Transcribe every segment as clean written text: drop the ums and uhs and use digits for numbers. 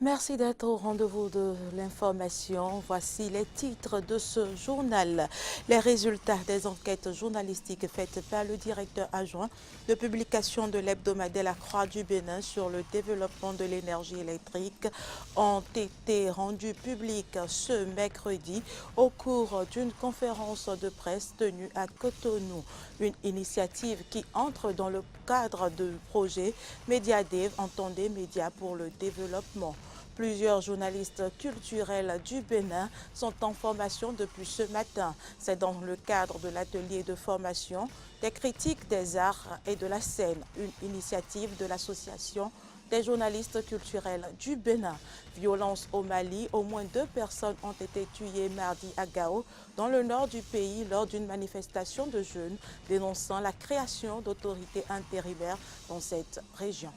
Merci d'être au rendez-vous de l'information. Voici les titres de ce journal. Les résultats des enquêtes journalistiques faites par le directeur adjoint de publication de l'hebdomadaire La Croix du Bénin sur le développement de l'énergie électrique ont été rendus publics ce mercredi au cours d'une conférence de presse tenue à Cotonou. Une initiative qui entre dans le cadre du projet Mediadev, entendez Médias pour le développement. Plusieurs journalistes culturels du Bénin sont en formation depuis ce matin. C'est dans le cadre de l'atelier de formation des critiques des arts et de la scène, une initiative de l'association des journalistes culturels du Bénin. Violence au Mali, au moins 2 personnes ont été tuées mardi à Gao, dans le nord du pays, lors d'une manifestation de jeunes dénonçant la création d'autorités intérimaires dans cette région.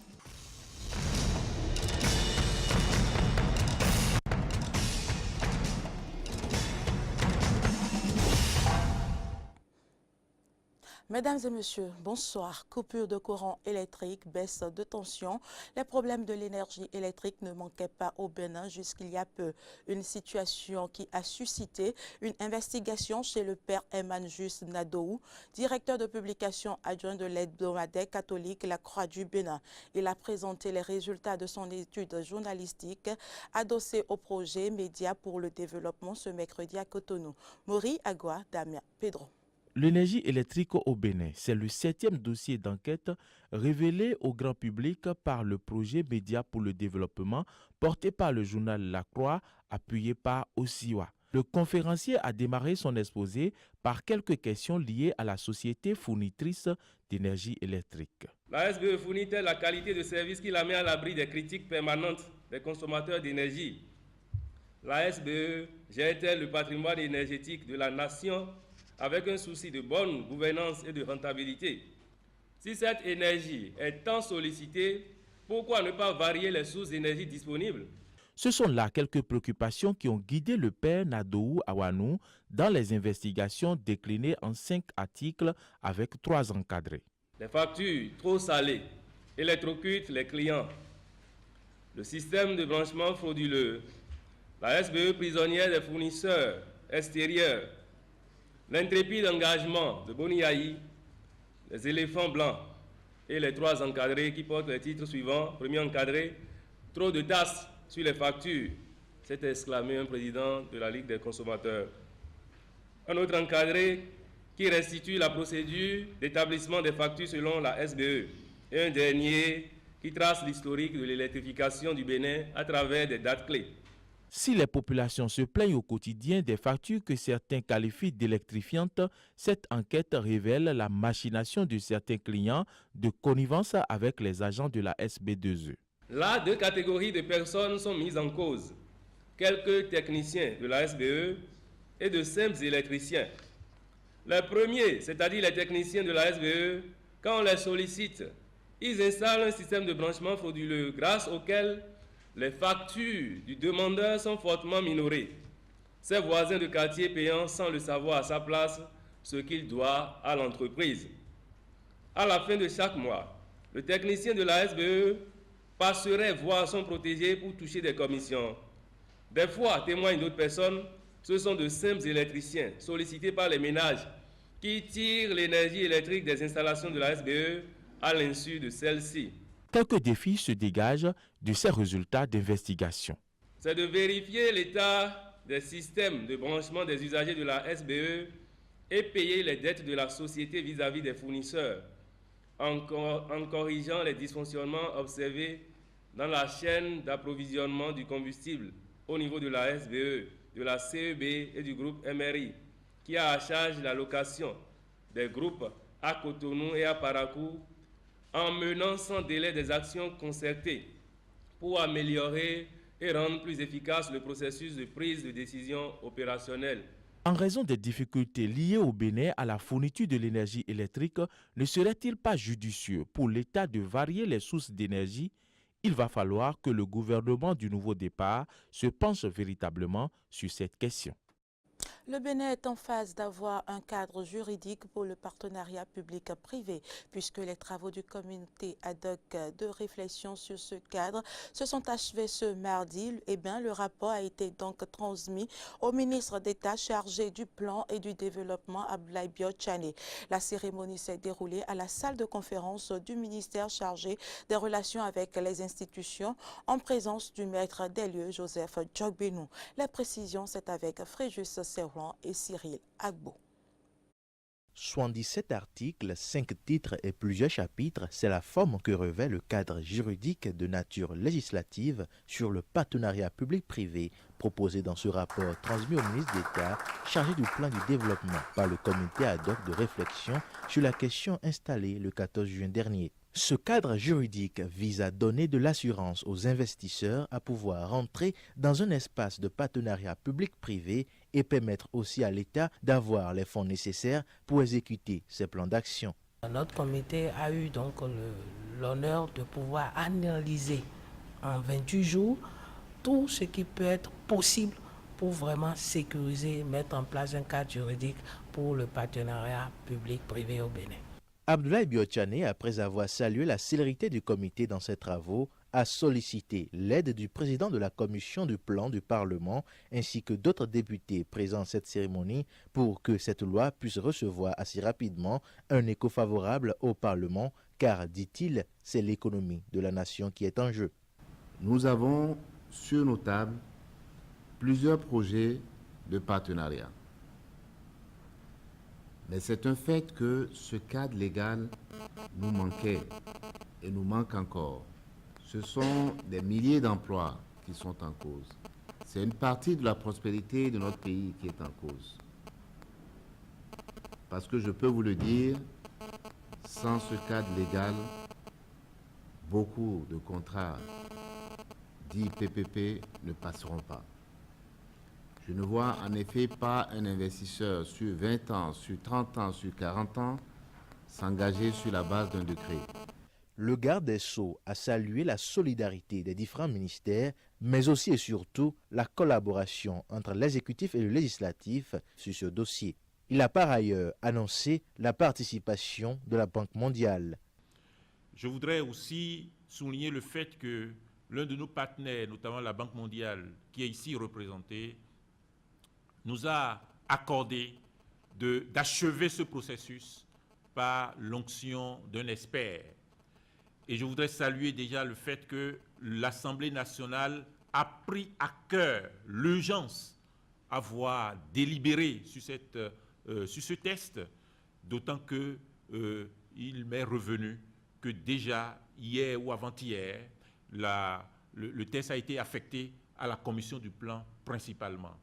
Mesdames et messieurs, bonsoir. Coupure de courant électrique, baisse de tension. Les problèmes de l'énergie électrique ne manquaient pas au Bénin jusqu'il y a peu. Une situation qui a suscité une investigation chez le père Emmanjus Nadoou, directeur de publication adjoint de l'hebdomadaire catholique La Croix du Bénin. Il a présenté les résultats de son étude journalistique adossée au projet Médias pour le développement ce mercredi à Cotonou. Mori Agua, Damien Pedro. L'énergie électrique au Bénin, c'est le 7e dossier d'enquête révélé au grand public par le projet Médias pour le développement porté par le journal La Croix, appuyé par Osiwa. Le conférencier a démarré son exposé par quelques questions liées à la société fournitrice d'énergie électrique. La SBE fournit-elle la qualité de service qui la met à l'abri des critiques permanentes des consommateurs d'énergie? La SBE gère-t-elle le patrimoine énergétique de la nation avec un souci de bonne gouvernance et de rentabilité? Si cette énergie est tant sollicitée, pourquoi ne pas varier les sources d'énergie disponibles? Ce sont là quelques préoccupations qui ont guidé le père Nadoou Awanou dans les investigations déclinées en 5 articles avec 3 encadrés. Les factures trop salées électrocutent les clients. Le système de branchement frauduleux. La SBE prisonnière des fournisseurs extérieurs. L'intrépide engagement de Boniaï, les éléphants blancs et les 3 encadrés qui portent les titres suivants. Premier encadré, trop de tasses sur les factures, s'est exclamé un président de la Ligue des consommateurs. Un autre encadré qui restitue la procédure d'établissement des factures selon la SBE. Et un dernier qui trace l'historique de l'électrification du Bénin à travers des dates clés. Si les populations se plaignent au quotidien des factures que certains qualifient d'électrifiantes, cette enquête révèle la machination de certains clients de connivence avec les agents de la SB2E. Là, 2 catégories de personnes sont mises en cause. Quelques techniciens de la SBE et de simples électriciens. Les premiers, c'est-à-dire les techniciens de la SBE, quand on les sollicite, ils installent un système de branchement frauduleux grâce auquel les factures du demandeur sont fortement minorées. Ses voisins de quartier payant sans le savoir à sa place ce qu'il doit à l'entreprise. À la fin de chaque mois, le technicien de la SBE passerait voir son protégé pour toucher des commissions. Des fois, témoignent d'autres personnes, ce sont de simples électriciens sollicités par les ménages qui tirent l'énergie électrique des installations de la SBE à l'insu de celle-ci. Quelques défis se dégagent de ces résultats d'investigation. C'est de vérifier l'état des systèmes de branchement des usagers de la SBE et payer les dettes de la société vis-à-vis des fournisseurs, en corrigeant les dysfonctionnements observés dans la chaîne d'approvisionnement du combustible au niveau de la SBE, de la CEB et du groupe MRI, qui a à charge la location des groupes à Cotonou et à Parakou, en menant sans délai des actions concertées pour améliorer et rendre plus efficace le processus de prise de décision opérationnelle. En raison des difficultés liées au Bénin à la fourniture de l'énergie électrique, ne serait-il pas judicieux pour l'État de varier les sources d'énergie? Il va falloir que le gouvernement du nouveau départ se penche véritablement sur cette question. Le Bénin est en phase d'avoir un cadre juridique pour le partenariat public-privé, puisque les travaux du comité ad hoc de réflexion sur ce cadre se sont achevés ce mardi. Le rapport a été donc transmis au ministre d'État chargé du plan et du développement, Abdoulaye Biotchane. La cérémonie s'est déroulée à la salle de conférence du ministère chargé des relations avec les institutions, en présence du maître des lieux, Joseph Djogbenou. Les précisions, c'est avec Fréjus Servan et Cyril Agbo. 77 articles, 5 titres et plusieurs chapitres, c'est la forme que revêt le cadre juridique de nature législative sur le partenariat public-privé proposé dans ce rapport transmis au ministre d'État chargé du plan du développement par le comité ad hoc de réflexion sur la question installée le 14 juin dernier. Ce cadre juridique vise à donner de l'assurance aux investisseurs à pouvoir rentrer dans un espace de partenariat public-privé et permettre aussi à l'État d'avoir les fonds nécessaires pour exécuter ses plans d'action. Notre comité a eu donc l'honneur de pouvoir analyser en 28 jours tout ce qui peut être possible pour vraiment sécuriser, mettre en place un cadre juridique pour le partenariat public-privé au Bénin. Abdoulaye Biotchane, après avoir salué la célérité du comité dans ses travaux, a sollicité l'aide du président de la commission du plan du Parlement ainsi que d'autres députés présents à cette cérémonie pour que cette loi puisse recevoir assez rapidement un écho favorable au Parlement car, dit-il, c'est l'économie de la nation qui est en jeu. Nous avons sur nos tables plusieurs projets de partenariat. Mais c'est un fait que ce cadre légal nous manquait et nous manque encore. Ce sont des milliers d'emplois qui sont en cause. C'est une partie de la prospérité de notre pays qui est en cause. Parce que je peux vous le dire, sans ce cadre légal, beaucoup de contrats dits PPP ne passeront pas. Je ne vois en effet pas un investisseur sur 20 ans, sur 30 ans, sur 40 ans s'engager sur la base d'un décret. Le garde des Sceaux a salué la solidarité des différents ministères, mais aussi et surtout la collaboration entre l'exécutif et le législatif sur ce dossier. Il a par ailleurs annoncé la participation de la Banque mondiale. Je voudrais aussi souligner le fait que l'un de nos partenaires, notamment la Banque mondiale, qui est ici représentée, nous a accordé d'achever ce processus par l'onction d'un expert. Et je voudrais saluer déjà le fait que l'Assemblée nationale a pris à cœur l'urgence à voir délibérer sur ce test, d'autant qu'il m'est revenu que déjà hier ou avant-hier, le test a été affecté à la commission du plan principalement.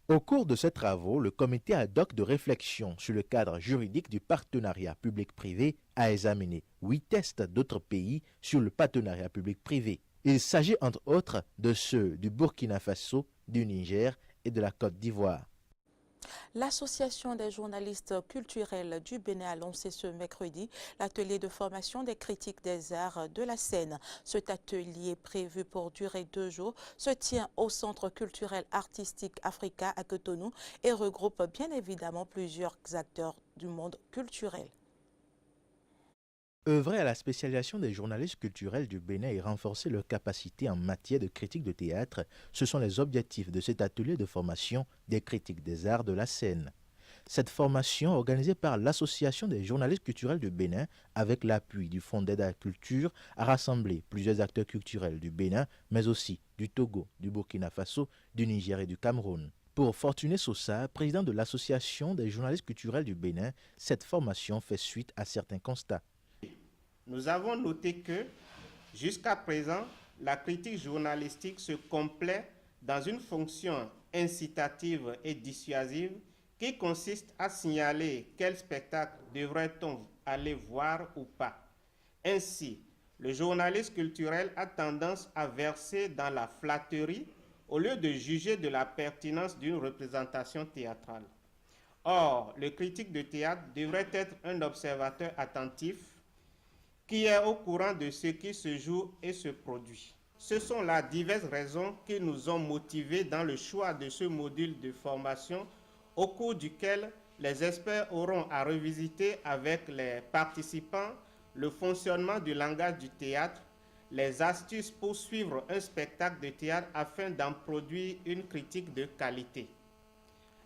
Au cours de ces travaux, le comité ad hoc de réflexion sur le cadre juridique du partenariat public-privé a examiné 8 tests d'autres pays sur le partenariat public-privé. Il s'agit entre autres de ceux du Burkina Faso, du Niger et de la Côte d'Ivoire. L'Association des journalistes culturels du Bénin a lancé ce mercredi l'atelier de formation des critiques des arts de la scène. Cet atelier, prévu pour durer 2 jours, se tient au Centre culturel artistique Africa à Cotonou et regroupe bien évidemment plusieurs acteurs du monde culturel. Œuvrer à la spécialisation des journalistes culturels du Bénin et renforcer leurs capacités en matière de critique de théâtre, ce sont les objectifs de cet atelier de formation des critiques des arts de la scène. Cette formation, organisée par l'Association des journalistes culturels du Bénin, avec l'appui du Fonds d'aide à la culture, a rassemblé plusieurs acteurs culturels du Bénin, mais aussi du Togo, du Burkina Faso, du Niger et du Cameroun. Pour Fortuné Sosa, président de l'Association des journalistes culturels du Bénin, cette formation fait suite à certains constats. Nous avons noté que, jusqu'à présent, la critique journalistique se complaît dans une fonction incitative et dissuasive qui consiste à signaler quel spectacle devrait-on aller voir ou pas. Ainsi, le journaliste culturel a tendance à verser dans la flatterie au lieu de juger de la pertinence d'une représentation théâtrale. Or, le critique de théâtre devrait être un observateur attentif qui est au courant de ce qui se joue et se produit. Ce sont là diverses raisons qui nous ont motivés dans le choix de ce module de formation au cours duquel les experts auront à revisiter avec les participants le fonctionnement du langage du théâtre, les astuces pour suivre un spectacle de théâtre afin d'en produire une critique de qualité.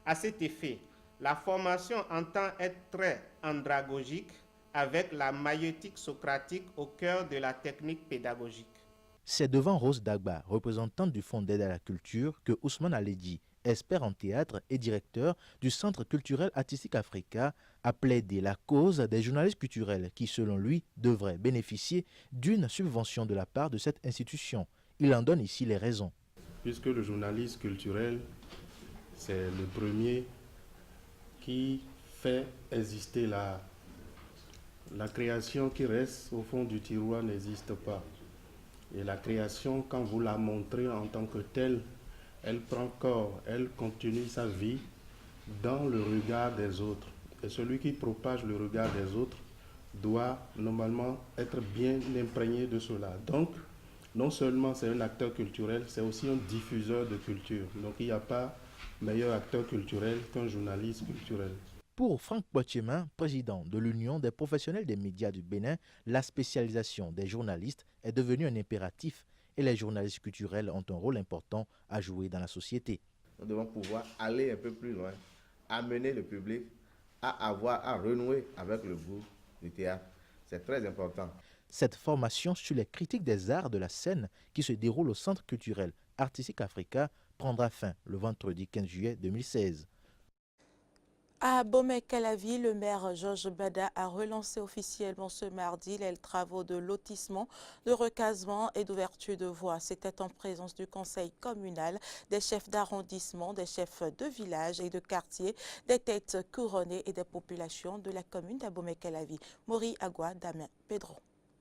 À cet effet, la formation entend être très andragogique avec la maïeutique socratique au cœur de la technique pédagogique. C'est devant Rose Dagba, représentante du Fonds d'aide à la culture, que Ousmane Aledji, expert en théâtre et directeur du Centre culturel artistique Africa, a plaidé la cause des journalistes culturels qui, selon lui, devraient bénéficier d'une subvention de la part de cette institution. Il en donne ici les raisons. Puisque le journaliste culturel, c'est le premier qui fait exister la création qui reste au fond du tiroir n'existe pas. Et la création, quand vous la montrez en tant que telle, elle prend corps, elle continue sa vie dans le regard des autres. Et celui qui propage le regard des autres doit normalement être bien imprégné de cela. Donc, non seulement c'est un acteur culturel, c'est aussi un diffuseur de culture. Donc il n'y a pas meilleur acteur culturel qu'un journaliste culturel. Pour Franck Poitiemin, président de l'Union des professionnels des médias du Bénin, la spécialisation des journalistes est devenue un impératif et les journalistes culturels ont un rôle important à jouer dans la société. Nous devons pouvoir aller un peu plus loin, amener le public à renouer avec le goût du théâtre. C'est très important. Cette formation sur les critiques des arts de la scène qui se déroule au Centre culturel artistique Africa prendra fin le vendredi 15 juillet 2016. À Bomey-Calavi, le maire Georges Bada a relancé officiellement ce mardi les travaux de lotissement, de recasement et d'ouverture de voies. C'était en présence du conseil communal, des chefs d'arrondissement, des chefs de village et de quartier, des têtes couronnées et des populations de la commune d'Abomey-Calavi. Mori Agua, Damien Pedro.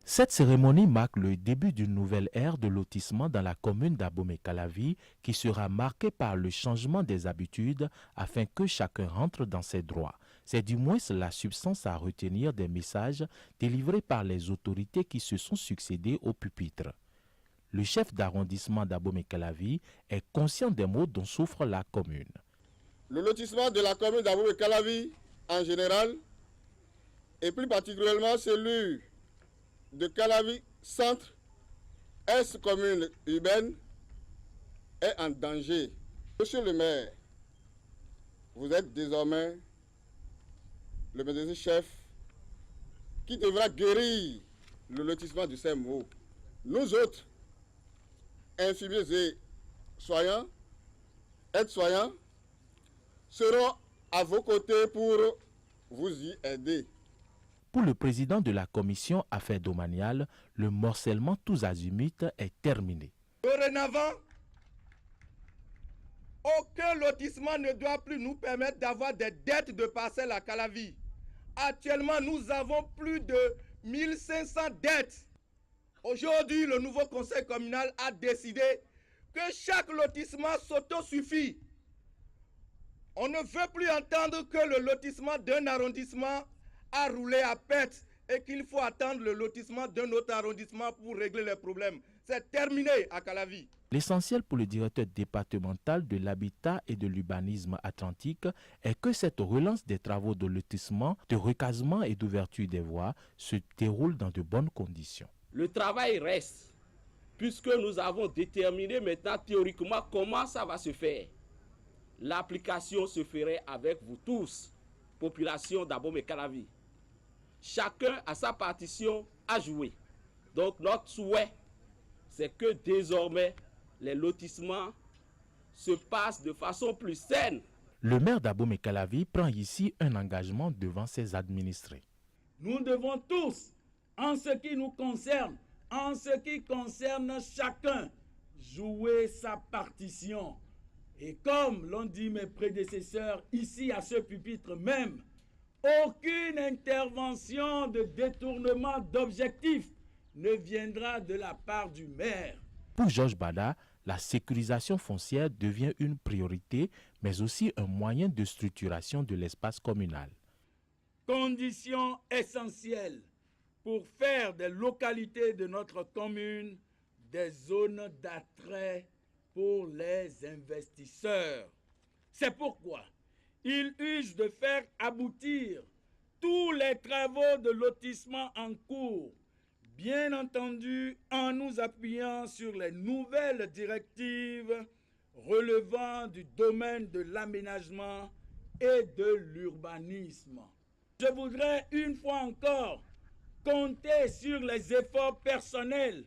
Cette cérémonie marque le début d'une nouvelle ère de lotissement dans la commune d'Abomey-Calavi qui sera marquée par le changement des habitudes afin que chacun rentre dans ses droits. C'est du moins la substance à retenir des messages délivrés par les autorités qui se sont succédés au pupitre. Le chef d'arrondissement d'Abomey-Calavi est conscient des maux dont souffre la commune. Le lotissement de la commune d'Abomey-Calavi en général, et plus particulièrement celui de Calavi Centre, ex-commune urbaine, est en danger. Monsieur le maire, vous êtes désormais le médecin-chef qui devra guérir le lotissement de ces maux. Nous autres, infirmiers et soignants, aides-soignants, serons à vos côtés pour vous y aider. Pour le président de la commission Affaires domaniales, le morcellement tous azimuts est terminé. Dorénavant, aucun lotissement ne doit plus nous permettre d'avoir des dettes de parcelles à Calavi. Actuellement, nous avons plus de 1500 dettes. Aujourd'hui, le nouveau conseil communal a décidé que chaque lotissement s'autosuffit. On ne veut plus entendre que le lotissement d'un arrondissement a roulé à perte et qu'il faut attendre le lotissement d'un autre arrondissement pour régler les problèmes. C'est terminé à Calavi. L'essentiel pour le directeur départemental de l'habitat et de l'urbanisme atlantique est que cette relance des travaux de lotissement, de recasement et d'ouverture des voies se déroule dans de bonnes conditions. Le travail reste, puisque nous avons déterminé maintenant théoriquement comment ça va se faire. L'application se ferait avec vous tous, population d'Abomey-Calavi. Chacun a sa partition à jouer. Donc notre souhait, c'est que désormais, les lotissements se passent de façon plus saine. Le maire d'Abomey-Calavi prend ici un engagement devant ses administrés. Nous devons tous, en ce qui nous concerne, en ce qui concerne chacun, jouer sa partition. Et comme l'ont dit mes prédécesseurs ici à ce pupitre même, aucune intervention de détournement d'objectifs ne viendra de la part du maire. Pour Georges Bada, la sécurisation foncière devient une priorité, mais aussi un moyen de structuration de l'espace communal. Condition essentielle pour faire des localités de notre commune des zones d'attrait pour les investisseurs. C'est pourquoi il use de faire aboutir tous les travaux de lotissement en cours, bien entendu en nous appuyant sur les nouvelles directives relevant du domaine de l'aménagement et de l'urbanisme. Je voudrais une fois encore compter sur les efforts personnels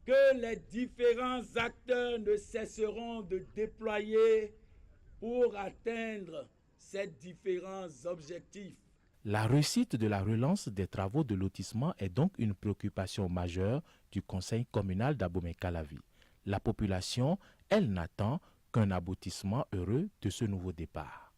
que les différents acteurs ne cesseront de déployer pour atteindre ces différents objectifs. La réussite de la relance des travaux de lotissement est donc une préoccupation majeure du conseil communal d'Abomey-Calavi. La population, elle, n'attend qu'un aboutissement heureux de ce nouveau départ.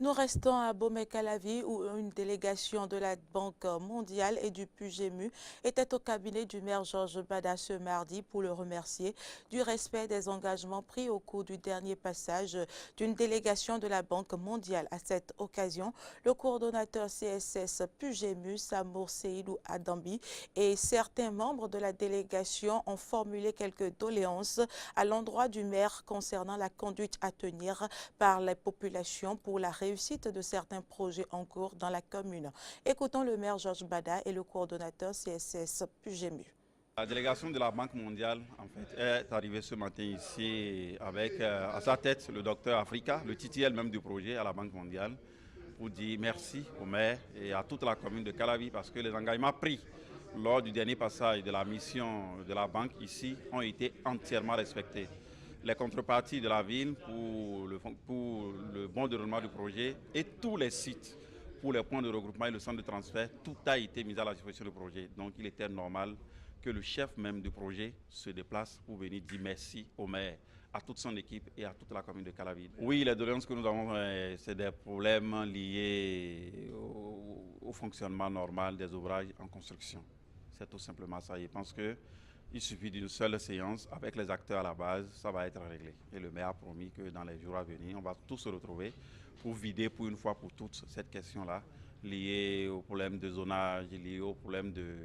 Nous restons à Abomey-Calavi où une délégation de la Banque mondiale et du PUGEMU était au cabinet du maire Georges Bada ce mardi pour le remercier du respect des engagements pris au cours du dernier passage d'une délégation de la Banque mondiale. À cette occasion, le coordonnateur CSS PUGEMU, Samour Seydou Adambi, et certains membres de la délégation ont formulé quelques doléances à l'endroit du maire concernant la conduite à tenir par les populations pour la réussite de certains projets en cours dans la commune. Écoutons le maire Georges Bada et le coordonnateur CSS PUGEMU. La délégation de la Banque mondiale en fait, est arrivée ce matin ici avec à sa tête le docteur Africa, le titulaire même du projet à la Banque mondiale, pour dire merci au maire et à toute la commune de Calavi parce que les engagements pris lors du dernier passage de la mission de la banque ici ont été entièrement respectés. Les contreparties de la ville pour le bon déroulement du projet et tous les sites pour les points de regroupement et le centre de transfert, tout a été mis à la disposition du projet. Donc il était normal que le chef même du projet se déplace pour venir dire merci au maire, à toute son équipe et à toute la commune de Calavi. Oui, les doléances que nous avons, c'est des problèmes liés au fonctionnement normal des ouvrages en construction. C'est tout simplement ça. Je pense qu'il suffit d'une seule séance avec les acteurs à la base, ça va être réglé. Et le maire a promis que dans les jours à venir, on va tous se retrouver pour vider pour une fois pour toutes cette question-là, liée au problème de zonage, liée au problème de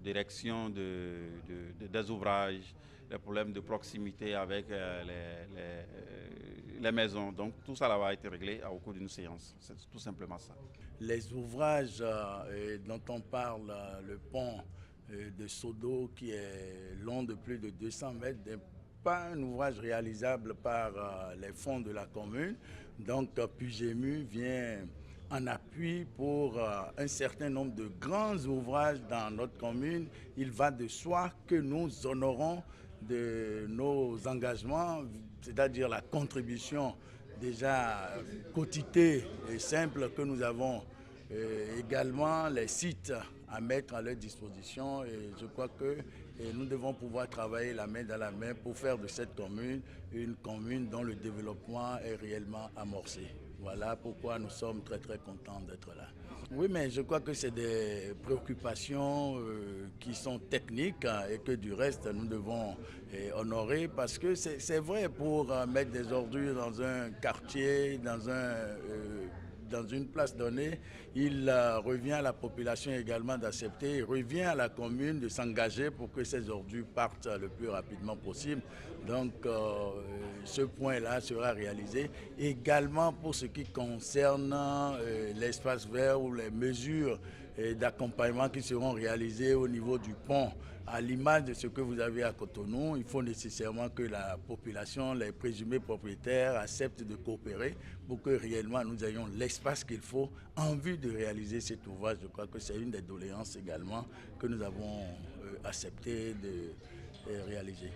direction des ouvrages, les problèmes de proximité avec les maisons. Donc tout ça là va être réglé au cours d'une séance. C'est tout simplement ça. Les ouvrages dont on parle, le pont de Sodo qui est long de plus de 200 mètres, n'est pas un ouvrage réalisable par les fonds de la commune. Donc PUGEMU vient en appui pour un certain nombre de grands ouvrages dans notre commune. Il va de soi que nous honorons de nos engagements, c'est-à-dire la contribution déjà quotidienne et simple que nous avons, également les sites à mettre à leur disposition. Et je crois que nous devons pouvoir travailler la main dans la main pour faire de cette commune une commune dont le développement est réellement amorcé. Voilà pourquoi nous sommes très très contents d'être là. Oui, mais je crois que c'est des préoccupations qui sont techniques et que du reste nous devons honorer parce que c'est vrai pour mettre des ordures dans un quartier, dans une place donnée, il revient à la population également d'accepter, il revient à la commune de s'engager pour que ces ordures partent le plus rapidement possible. Donc ce point-là sera réalisé. Également pour ce qui concerne l'espace vert ou les mesures d'accompagnement qui seront réalisées au niveau du pont. À l'image de ce que vous avez à Cotonou, il faut nécessairement que la population, les présumés propriétaires acceptent de coopérer pour que réellement nous ayons l'espace qu'il faut en vue de réaliser cet ouvrage. Je crois que c'est une des doléances également que nous avons accepté de réaliser.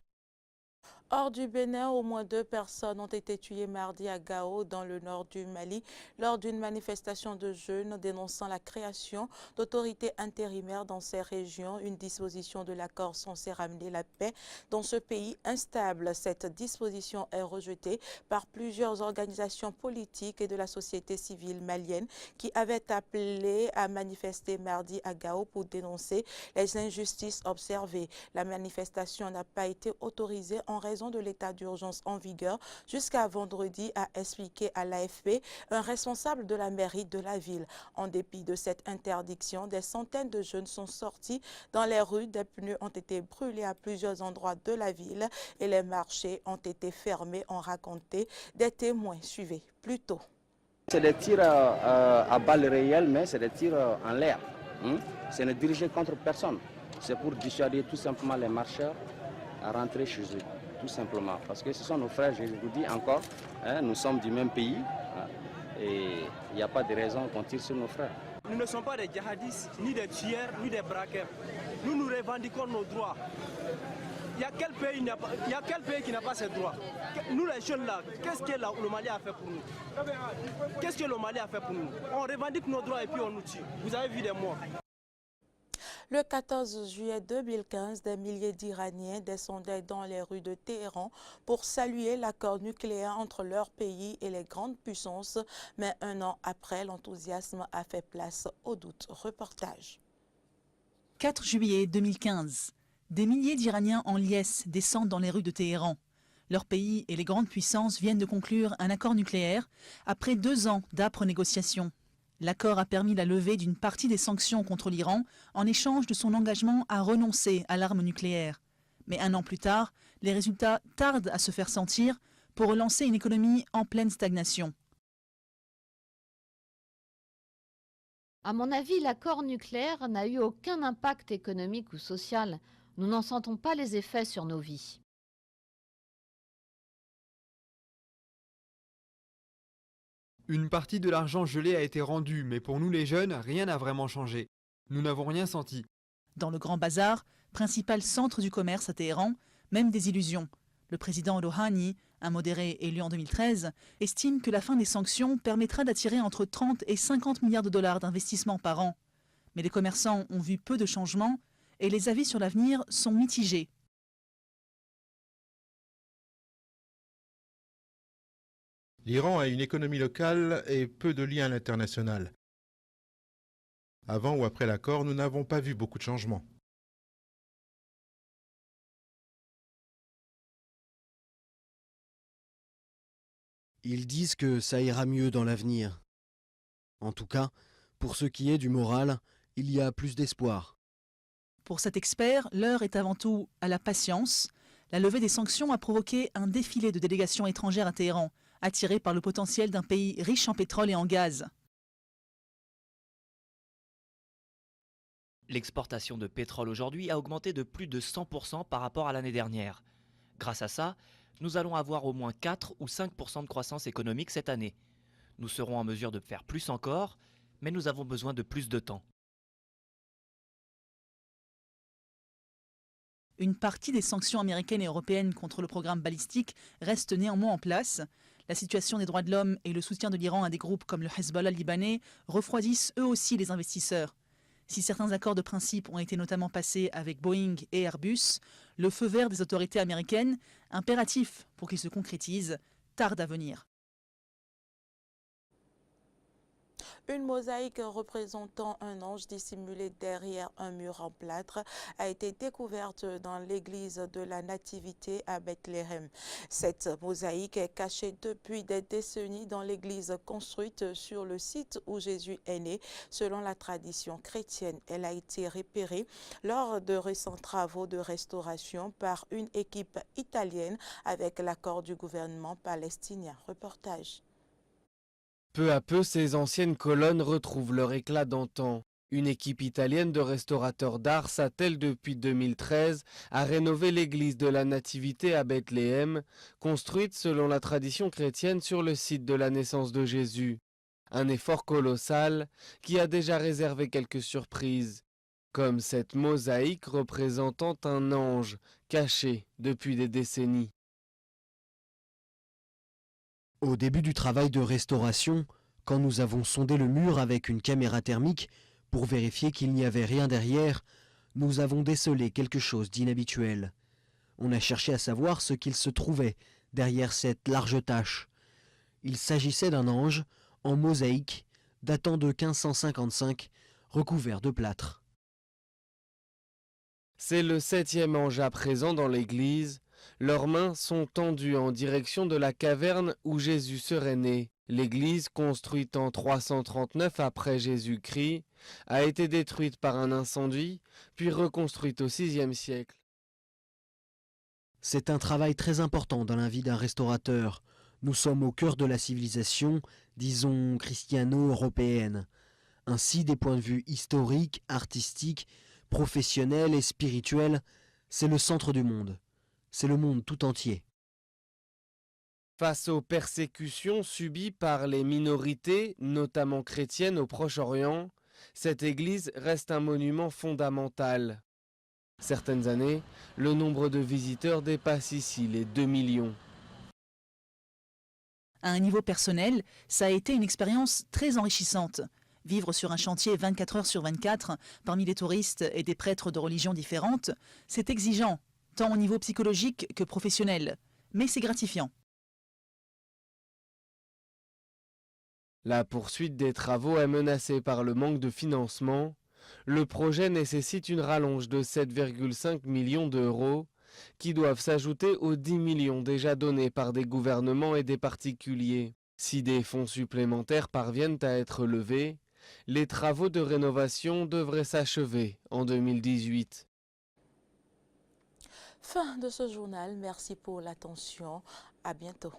Hors du Bénin, au moins 2 personnes ont été tuées mardi à Gao, dans le nord du Mali, lors d'une manifestation de jeunes dénonçant la création d'autorités intérimaires dans ces régions, une disposition de l'accord censé ramener la paix dans ce pays instable. Cette disposition est rejetée par plusieurs organisations politiques et de la société civile malienne qui avaient appelé à manifester mardi à Gao pour dénoncer les injustices observées. La manifestation n'a pas été autorisée en raison raison de l'état d'urgence en vigueur jusqu'à vendredi, a expliqué à l'AFP un responsable de la mairie de la ville. En dépit de cette interdiction, des centaines de jeunes sont sortis dans les rues, des pneus ont été brûlés à plusieurs endroits de la ville et les marchés ont été fermés, ont raconté des témoins. Suivez plus tôt. C'est des tirs à balles réelles, mais c'est des tirs en l'air. C'est ne dirigé contre personne. C'est pour dissuader tout simplement les marcheurs à rentrer chez eux, tout simplement. Parce que ce sont nos frères, je vous dis encore, nous sommes du même pays et il n'y a pas de raison qu'on tire sur nos frères. Nous ne sommes pas des djihadistes, ni des tueurs, ni des braqueurs. Nous nous revendiquons nos droits. Il y a quel pays qui n'a pas ses droits? Nous les jeunes là, qu'est-ce que le Mali a fait pour nous? Qu'est-ce que le Mali a fait pour nous? On revendique nos droits et puis on nous tue. Vous avez vu des morts. Le 14 juillet 2015, des milliers d'Iraniens descendaient dans les rues de Téhéran pour saluer l'accord nucléaire entre leur pays et les grandes puissances. Mais un an après, l'enthousiasme a fait place au doute. Reportage. 4 juillet 2015. Des milliers d'Iraniens en liesse descendent dans les rues de Téhéran. Leur pays et les grandes puissances viennent de conclure un accord nucléaire après 2 ans d'âpres négociations. L'accord a permis la levée d'une partie des sanctions contre l'Iran en échange de son engagement à renoncer à l'arme nucléaire. Mais 1 an plus tard, les résultats tardent à se faire sentir pour relancer une économie en pleine stagnation. À mon avis, l'accord nucléaire n'a eu aucun impact économique ou social. Nous n'en sentons pas les effets sur nos vies. Une partie de l'argent gelé a été rendue, mais pour nous les jeunes, rien n'a vraiment changé. Nous n'avons rien senti. Dans le Grand Bazar, principal centre du commerce à Téhéran, même des illusions. Le président Rouhani, un modéré élu en 2013, estime que la fin des sanctions permettra d'attirer entre 30 et 50 milliards de dollars d'investissement par an. Mais les commerçants ont vu peu de changements et les avis sur l'avenir sont mitigés. L'Iran a une économie locale et peu de liens à l'international. Avant ou après l'accord, nous n'avons pas vu beaucoup de changements. Ils disent que ça ira mieux dans l'avenir. En tout cas, pour ce qui est du moral, il y a plus d'espoir. Pour cet expert, l'heure est avant tout à la patience. La levée des sanctions a provoqué un défilé de délégations étrangères à Téhéran, attirées par le potentiel d'un pays riche en pétrole et en gaz. L'exportation de pétrole aujourd'hui a augmenté de plus de 100% par rapport à l'année dernière. Grâce à ça, nous allons avoir au moins 4 ou 5% de croissance économique cette année. Nous serons en mesure de faire plus encore, mais nous avons besoin de plus de temps. Une partie des sanctions américaines et européennes contre le programme balistique reste néanmoins en place. La situation des droits de l'homme et le soutien de l'Iran à des groupes comme le Hezbollah libanais refroidissent eux aussi les investisseurs. Si certains accords de principe ont été notamment passés avec Boeing et Airbus, le feu vert des autorités américaines, impératif pour qu'ils se concrétisent, tarde à venir. Une mosaïque représentant un ange dissimulé derrière un mur en plâtre a été découverte dans l'église de la Nativité à Bethléem. Cette mosaïque est cachée depuis des décennies dans l'église construite sur le site où Jésus est né. Selon la tradition chrétienne, elle a été repérée lors de récents travaux de restauration par une équipe italienne avec l'accord du gouvernement palestinien. Reportage. Peu à peu, ces anciennes colonnes retrouvent leur éclat d'antan. Une équipe italienne de restaurateurs d'art s'attelle depuis 2013 à rénover l'église de la Nativité à Bethléem, construite selon la tradition chrétienne sur le site de la naissance de Jésus. Un effort colossal qui a déjà réservé quelques surprises, comme cette mosaïque représentant un ange caché depuis des décennies. Au début du travail de restauration, quand nous avons sondé le mur avec une caméra thermique pour vérifier qu'il n'y avait rien derrière, nous avons décelé quelque chose d'inhabituel. On a cherché à savoir ce qu'il se trouvait derrière cette large tache. Il s'agissait d'un ange en mosaïque datant de 1555, recouvert de plâtre. C'est le 7e ange à présent dans l'église. Leurs mains sont tendues en direction de la caverne où Jésus serait né. L'église, construite en 339 après Jésus-Christ, a été détruite par un incendie, puis reconstruite au VIe siècle. C'est un travail très important dans la vie d'un restaurateur. Nous sommes au cœur de la civilisation, disons christiano-européenne. Ainsi, des points de vue historiques, artistiques, professionnels et spirituels, c'est le centre du monde. C'est le monde tout entier. Face aux persécutions subies par les minorités, notamment chrétiennes au Proche-Orient, cette église reste un monument fondamental. Certaines années, le nombre de visiteurs dépasse ici les 2 millions. À un niveau personnel, ça a été une expérience très enrichissante. Vivre sur un chantier 24 heures sur 24, parmi des touristes et des prêtres de religions différentes, c'est exigeant, tant au niveau psychologique que professionnel. Mais c'est gratifiant. La poursuite des travaux est menacée par le manque de financement. Le projet nécessite une rallonge de 7,5 millions d'euros qui doivent s'ajouter aux 10 millions déjà donnés par des gouvernements et des particuliers. Si des fonds supplémentaires parviennent à être levés, les travaux de rénovation devraient s'achever en 2018. Fin de ce journal. Merci pour l'attention. À bientôt.